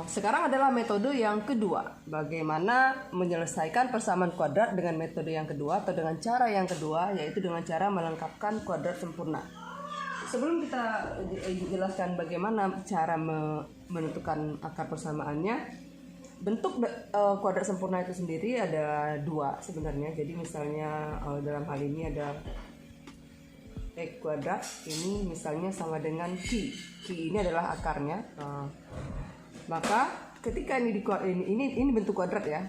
Sekarang adalah metode yang kedua. Bagaimana menyelesaikan persamaan kuadrat dengan metode yang kedua atau dengan cara yang kedua, yaitu dengan cara melengkapkan kuadrat sempurna. Sebelum kita jelaskan bagaimana cara menentukan akar persamaannya, bentuk kuadrat sempurna itu sendiri ada dua sebenarnya. Jadi misalnya dalam hal ini ada X kuadrat, ini misalnya sama dengan Q. Q ini adalah akarnya. Maka ketika ini bentuk kuadrat ya.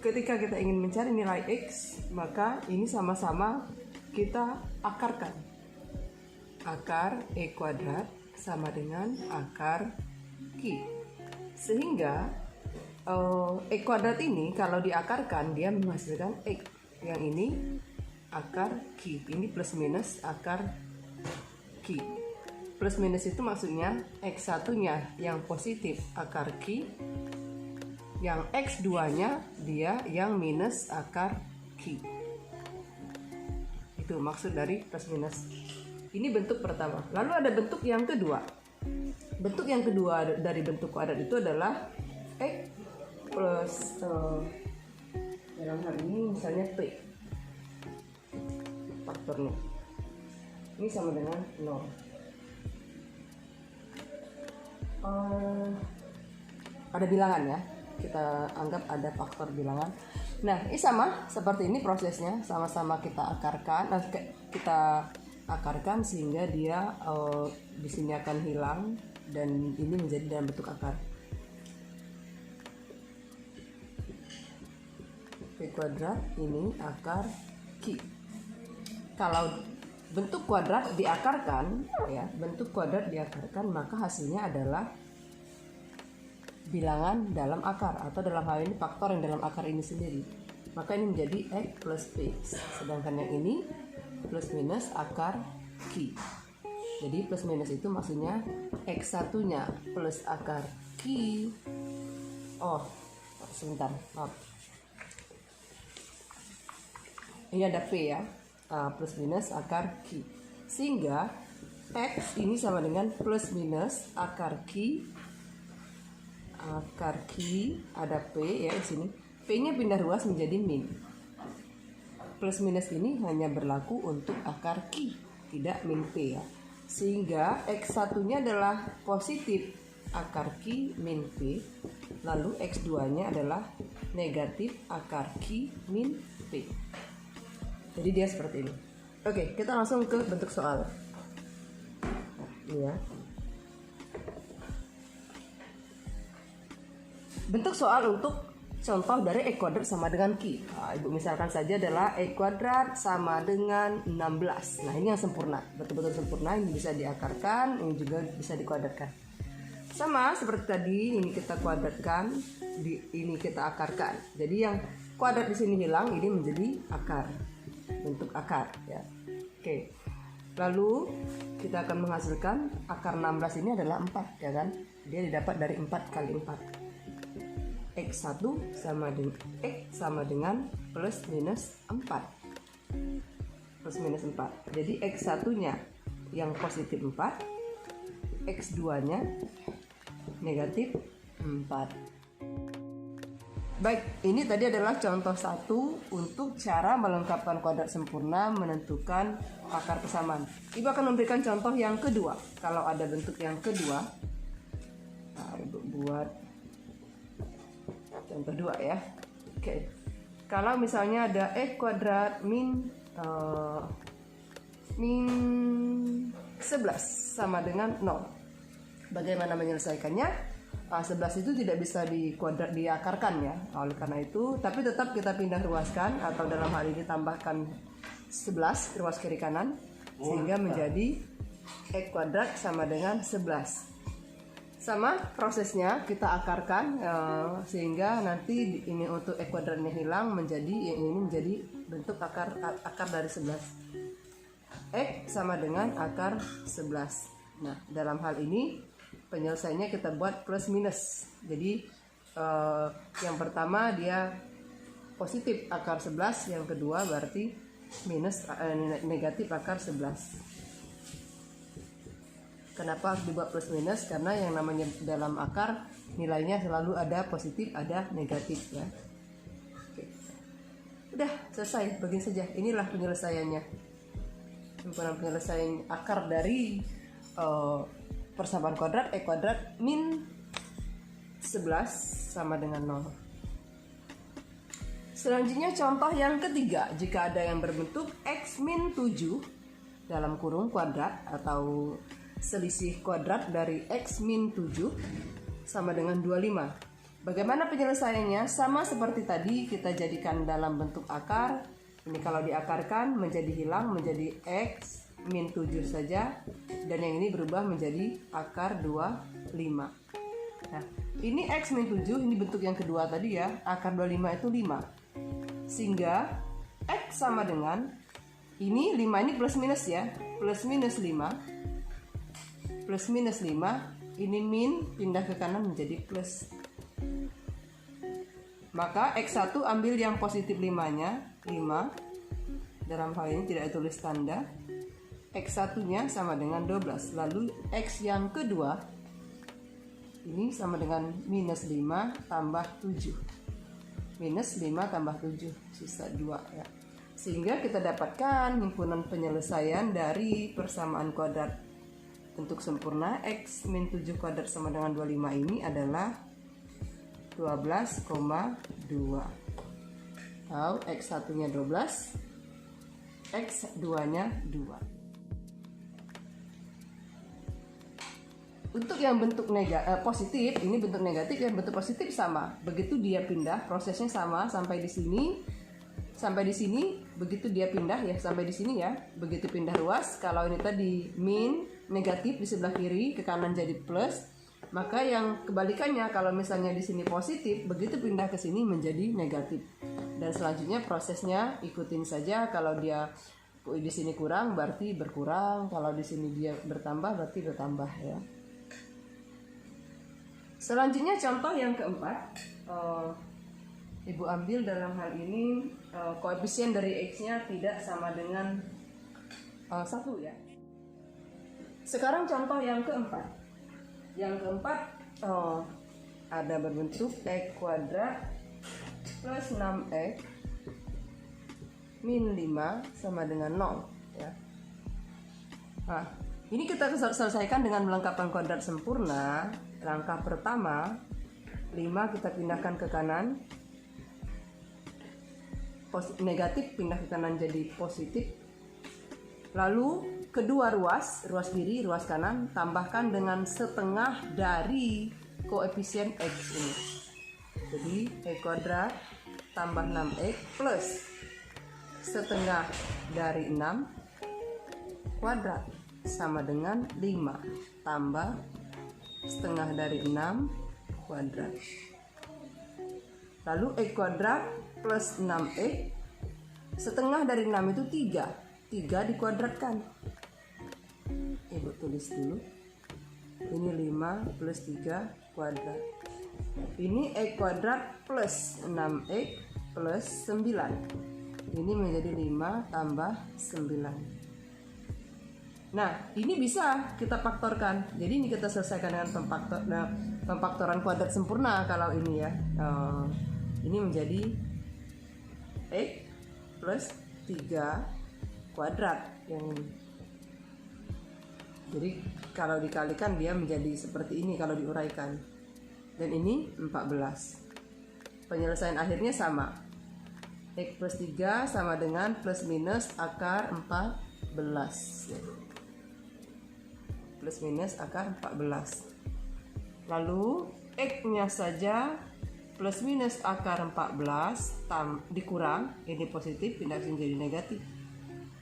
Ketika kita ingin mencari nilai X, maka ini sama-sama kita akarkan. Akar E kuadrat sama dengan akar Q. Sehingga E kuadrat ini kalau diakarkan dia menghasilkan X. Yang ini akar Q. Ini plus minus akar Q. Plus minus itu maksudnya X1 nya yang positif akar Q, yang X2 nya dia yang minus akar Q. Itu maksud dari plus minus. Ini bentuk pertama. Lalu ada bentuk yang kedua. Bentuk yang kedua dari bentuk kuadrat itu adalah X plus dalam hal ini misalnya P faktornya. Ini sama dengan 0. Ada bilangan ya. Kita anggap ada faktor bilangan. Nah, ini sama seperti ini prosesnya. Sama-sama kita akarkan. Kita akarkan sehingga dia di sini akan hilang dan ini menjadi dalam bentuk akar. P kuadrat ini akar Q. Kalau bentuk kuadrat diakarkan ya, bentuk kuadrat diakarkan, maka hasilnya adalah bilangan dalam akar atau dalam hal ini faktor yang dalam akar ini sendiri. Maka ini menjadi X plus P. Sedangkan yang ini plus minus akar Q. Jadi plus minus itu maksudnya X1 nya plus akar Q. Oh, sebentar, maaf. Ini ada P ya, plus minus akar Q. Sehingga X ini sama dengan plus minus akar Q. Akar Q ada P ya di sini. P-nya pindah ruas menjadi min. Plus minus ini hanya berlaku untuk akar Q, tidak min P ya. Sehingga X1-nya adalah positif akar Q min P, lalu X2-nya adalah negatif akar Q min P. Jadi dia seperti ini. Oke, kita langsung ke bentuk soal. Ini ya. Bentuk soal untuk contoh dari E kuadrat sama dengan Q. Nah, Ibu misalkan saja adalah E kuadrat sama dengan 16. Nah, ini yang sempurna, betul-betul sempurna. Ini bisa diakarkan, ini juga bisa dikuadratkan. Sama seperti tadi, ini kita kuadratkan, ini kita akarkan. Jadi yang kuadrat di sini hilang, ini menjadi akar, bentuk akar ya. Oke. Lalu kita akan menghasilkan akar 16 ini adalah 4 ya kan. Dia didapat dari 4 kali 4. X1 sama dengan X sama dengan plus minus 4. Plus minus 4. Jadi X1 nya yang positif 4, X2 nya negatif 4. Baik, ini tadi adalah contoh 1 untuk cara melengkapkan kuadrat sempurna menentukan akar persamaan. Ibu akan memberikan contoh yang kedua. Kalau ada bentuk yang kedua, nah, Ibu buat contoh 2 ya. Oke. Kalau misalnya ada X kuadrat min 11 sama dengan 0. Bagaimana menyelesaikannya? 11 itu tidak bisa dikuadrat diakarkan ya. Oleh karena itu, tapi tetap kita pindah ruaskan atau dalam hal ini tambahkan 11 ruas kiri kanan sehingga menjadi X kuadrat sama dengan 11. Sama prosesnya kita akarkan sehingga nanti ini untuk X kuadratnya hilang menjadi yang ini menjadi bentuk akar dari 11. X sama dengan akar 11. Nah, dalam hal ini penyelesaiannya kita buat plus minus. Jadi yang pertama dia positif akar 11, yang kedua berarti minus negatif akar 11. Kenapa harus dibuat plus minus? Karena yang namanya dalam akar nilainya selalu ada positif, ada negatif ya. Oke. Udah selesai, begini saja. Inilah penyelesaiannya. Himpunan penyelesaian akar dari persamaan kuadrat E kuadrat min 11 sama dengan 0. Selanjutnya contoh yang ketiga, jika ada yang berbentuk X min 7 dalam kurung kuadrat atau selisih kuadrat dari X min 7 sama dengan 25. Bagaimana penyelesaiannya? Sama seperti tadi, kita jadikan dalam bentuk akar. Ini kalau diakarkan menjadi hilang menjadi X min 7 saja, dan yang ini berubah menjadi akar 25. Nah, ini X min 7, ini bentuk yang kedua tadi ya, akar 25 itu 5. Sehingga X sama dengan, ini 5 ini plus minus ya, plus minus 5, plus minus 5, ini min pindah ke kanan menjadi plus. Maka X1 ambil yang positif 5-nya, 5. Dalam hal ini tidak ditulis tanda. X1-nya sama dengan 12. Lalu X yang kedua, ini sama dengan minus 5 tambah 7. Minus 5 tambah 7, sisa 2 ya. Sehingga kita dapatkan himpunan penyelesaian dari persamaan kuadrat bentuk sempurna X min 7 kuadrat sama dengan 25 ini adalah 12,2. Atau X1 nya 12, X2 nya 2. Untuk yang bentuk positif, ini bentuk negatif, yang bentuk positif sama. Begitu dia pindah, prosesnya sama sampai di sini. Sampai di sini, begitu dia pindah ya, sampai di sini ya. Begitu pindah ruas, kalau ini tadi min negatif di sebelah kiri, ke kanan jadi plus. Maka yang kebalikannya, kalau misalnya di sini positif, begitu pindah ke sini menjadi negatif. Dan selanjutnya prosesnya ikutin saja. Kalau dia di sini kurang berarti berkurang, kalau di sini dia bertambah berarti bertambah ya. Selanjutnya contoh yang keempat, Ibu ambil dalam hal ini koefisien dari X-nya tidak sama dengan 1 ya. Sekarang contoh yang keempat. Yang keempat ada berbentuk X kuadrat plus 6X min 5 sama dengan 0 ya. Nah, ini kita selesaikan dengan melengkapkan kuadrat sempurna. Langkah pertama, 5 kita pindahkan ke kanan, negatif pindah ke kanan jadi positif. Lalu kedua ruas kiri, ruas kanan, tambahkan dengan setengah dari koefisien X ini. Jadi X kuadrat tambah 6X plus setengah dari 6 kuadrat sama dengan 5 tambah setengah dari 6 kuadrat. Lalu X kuadrat plus 6X, setengah dari 6 itu 3 dikuadratkan. Ibu tulis dulu. Ini 5 plus 3 kuadrat. Ini X kuadrat plus 6X plus 9. Ini menjadi 5 tambah 9. Nah, ini bisa kita faktorkan. Jadi ini kita selesaikan dengan pemfaktoran kuadrat sempurna kalau ini ya. Ini menjadi X plus 3 kuadrat yang ini. Jadi kalau dikalikan dia menjadi seperti ini kalau diuraikan. Dan ini 14. Penyelesaian akhirnya sama. X plus 3 sama dengan plus minus akar 14. Plus minus akar 14. Lalu X-nya saja plus minus akar 14 dikurang, ini positif pindah menjadi negatif.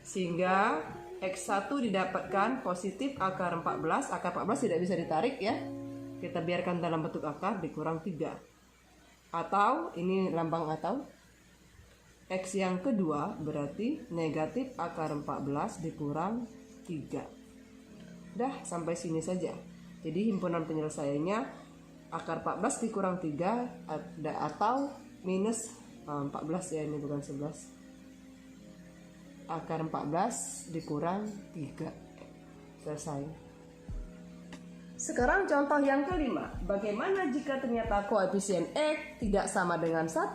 Sehingga X1 didapatkan positif akar 14. Akar 14 tidak bisa ditarik ya. Kita biarkan dalam bentuk akar dikurang 3. Atau ini lambang atau X yang kedua berarti negatif akar 14 dikurang 3. Udah sampai sini saja. Jadi himpunan penyelesaiannya akar 14 dikurang 3 atau minus 14 ya, ini bukan 11. Akar 14 dikurang 3. Selesai. Sekarang contoh yang kelima. Bagaimana jika ternyata koefisien X tidak sama dengan 1?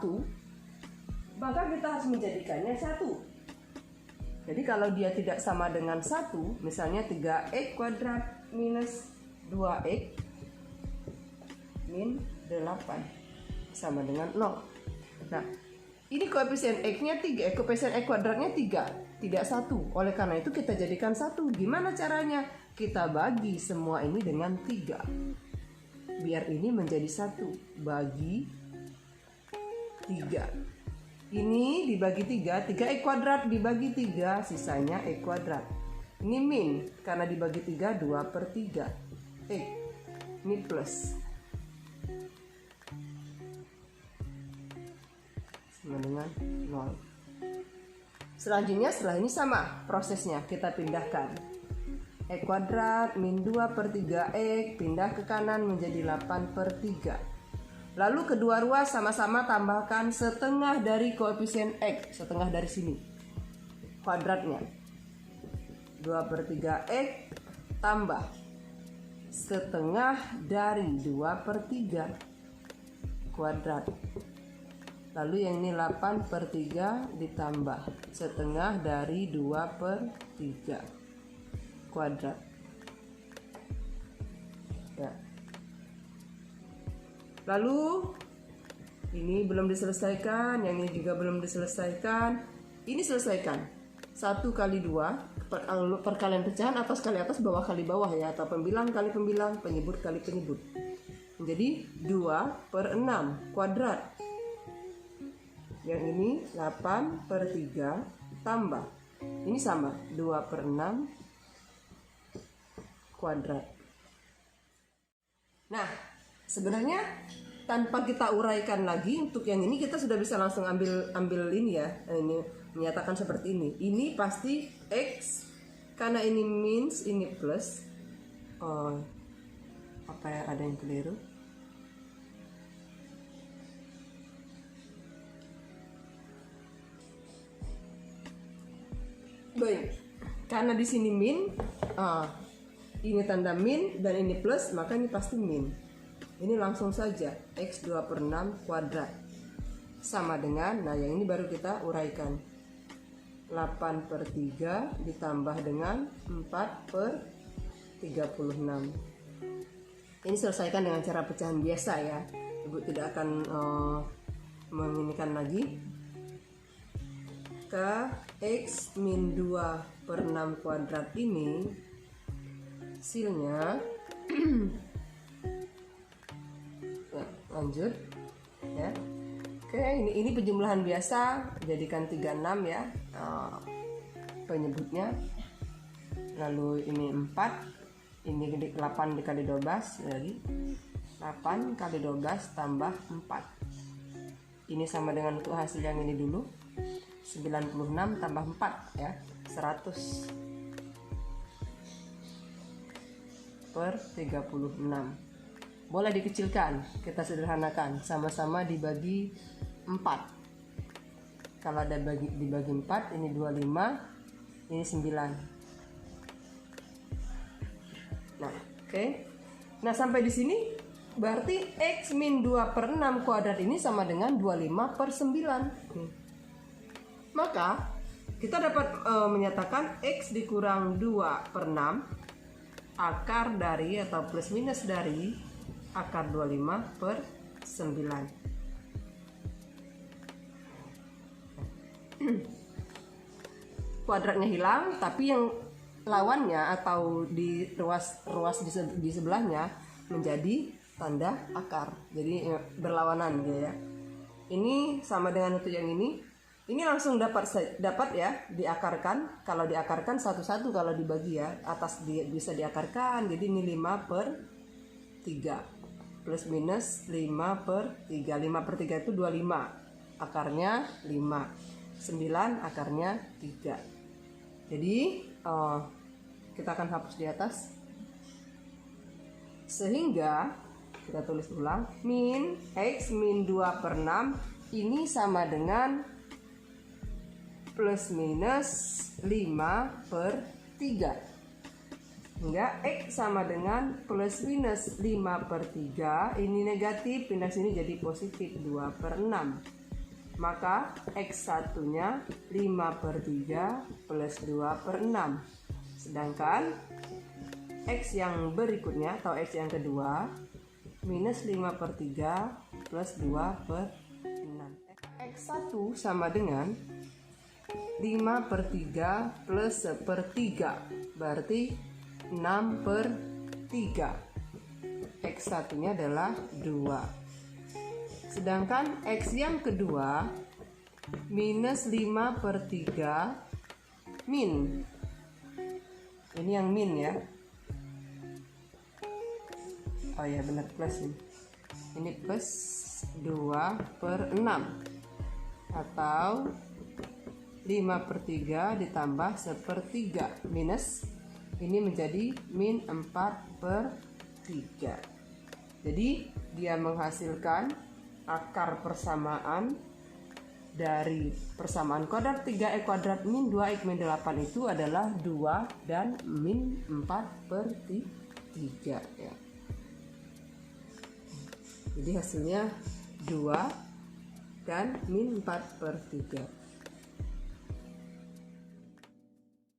Maka kita harus menjadikannya 1. Jadi kalau dia tidak sama dengan 1, misalnya 3x kuadrat minus 2x min 8 sama dengan 0. Nah, ini koefisien X-nya 3, koefisien X kuadratnya 3, tidak 1. Oleh karena itu kita jadikan 1. Gimana caranya? Kita bagi semua ini dengan 3. Biar ini menjadi 1. Bagi 3. Ini dibagi 3, 3x kuadrat dibagi 3, sisanya x kuadrat. Ini min, karena dibagi 3, 2/3 x. Ini plus. Sama dengan 0. Selanjutnya setelah ini sama prosesnya, kita pindahkan. X kuadrat min 2/3x pindah ke kanan menjadi 8/3. Lalu kedua ruas sama-sama tambahkan setengah dari koefisien X, setengah dari sini kuadratnya. 2/3x tambah setengah dari 2/3 kuadrat. Lalu yang ini 8/3 ditambah setengah dari 2/3 kuadrat. Ya. Lalu ini belum diselesaikan, yang ini juga belum diselesaikan. Ini selesaikan. 1 kali 2 perkalian pecahan atas kali atas, bawah kali bawah ya, atau pembilang kali pembilang, penyebut kali penyebut. Menjadi 2/6 kuadrat. Yang ini 8/3 tambah. Ini sama, 2/6 kuadrat. Nah, sebenarnya tanpa kita uraikan lagi untuk yang ini kita sudah bisa langsung ambil ini ya. Ini menyatakan seperti ini. Ini pasti X karena ini minus, ini plus. Oh, apa ya, ada yang keliru? Baik, karena di sini min, ini tanda min dan ini plus, maka ini pasti min. Ini langsung saja X 2/6 kuadrat sama dengan, nah yang ini baru kita uraikan, 8/3 ditambah dengan 4/36. Ini selesaikan dengan cara pecahan biasa ya. Ibu tidak akan menginikan lagi. Ke X min 2/6 kuadrat ini hasilnya ya, lanjut ya. Oke, ini penjumlahan biasa, jadikan 36 ya penyebutnya. Lalu ini 4, ini 8 dikali 12, jadi 8 kali 12 tambah 4. Ini sama dengan untuk hasil yang ini dulu, 96 tambah 4 ya, 100/36. Boleh dikecilkan, kita sederhanakan, sama-sama dibagi 4. Kalau ada dibagi 4, ini 25, ini 9. Nah, oke. Nah, sampai di sini berarti X min 2/6 kuadrat ini sama dengan 25/9. Maka kita dapat menyatakan X dikurang 2/6 akar dari atau plus minus dari akar 25/9. Kuadratnya hilang, tapi yang lawannya atau di ruas di sebelahnya menjadi tanda akar. Jadi berlawanan gitu ya. Ini sama dengan untuk yang ini. Ini langsung dapat ya, diakarkan. Kalau diakarkan satu-satu, kalau dibagi ya, atas bisa diakarkan. Jadi ini 5/3 plus minus 5/3. 5/3 itu 25, akarnya 5. 9 akarnya 3. Jadi kita akan hapus di atas. Sehingga kita tulis ulang, min X min 2/6 ini sama dengan plus minus 5/3. Hingga X sama dengan plus minus 5/3. Ini negatif, pindah sini jadi positif 2/6. Maka X1 nya 5/3 plus 2/6. Sedangkan X yang berikutnya atau X yang kedua minus 5/3 plus 2/6. X1 sama dengan 5/3 plus 1/3, berarti 6/3. X1 nya adalah 2. Sedangkan X yang kedua minus 5/3 min. Ini yang min ya. Oh ya benar plus ini. Ini plus 2/6 atau 5/3 ditambah 1/3 minus ini menjadi min 4/3. Jadi dia menghasilkan akar persamaan dari persamaan kuadrat 3x kuadrat min 2x min 8 itu adalah 2 dan min 4/3 ya. Jadi hasilnya 2 dan min 4/3.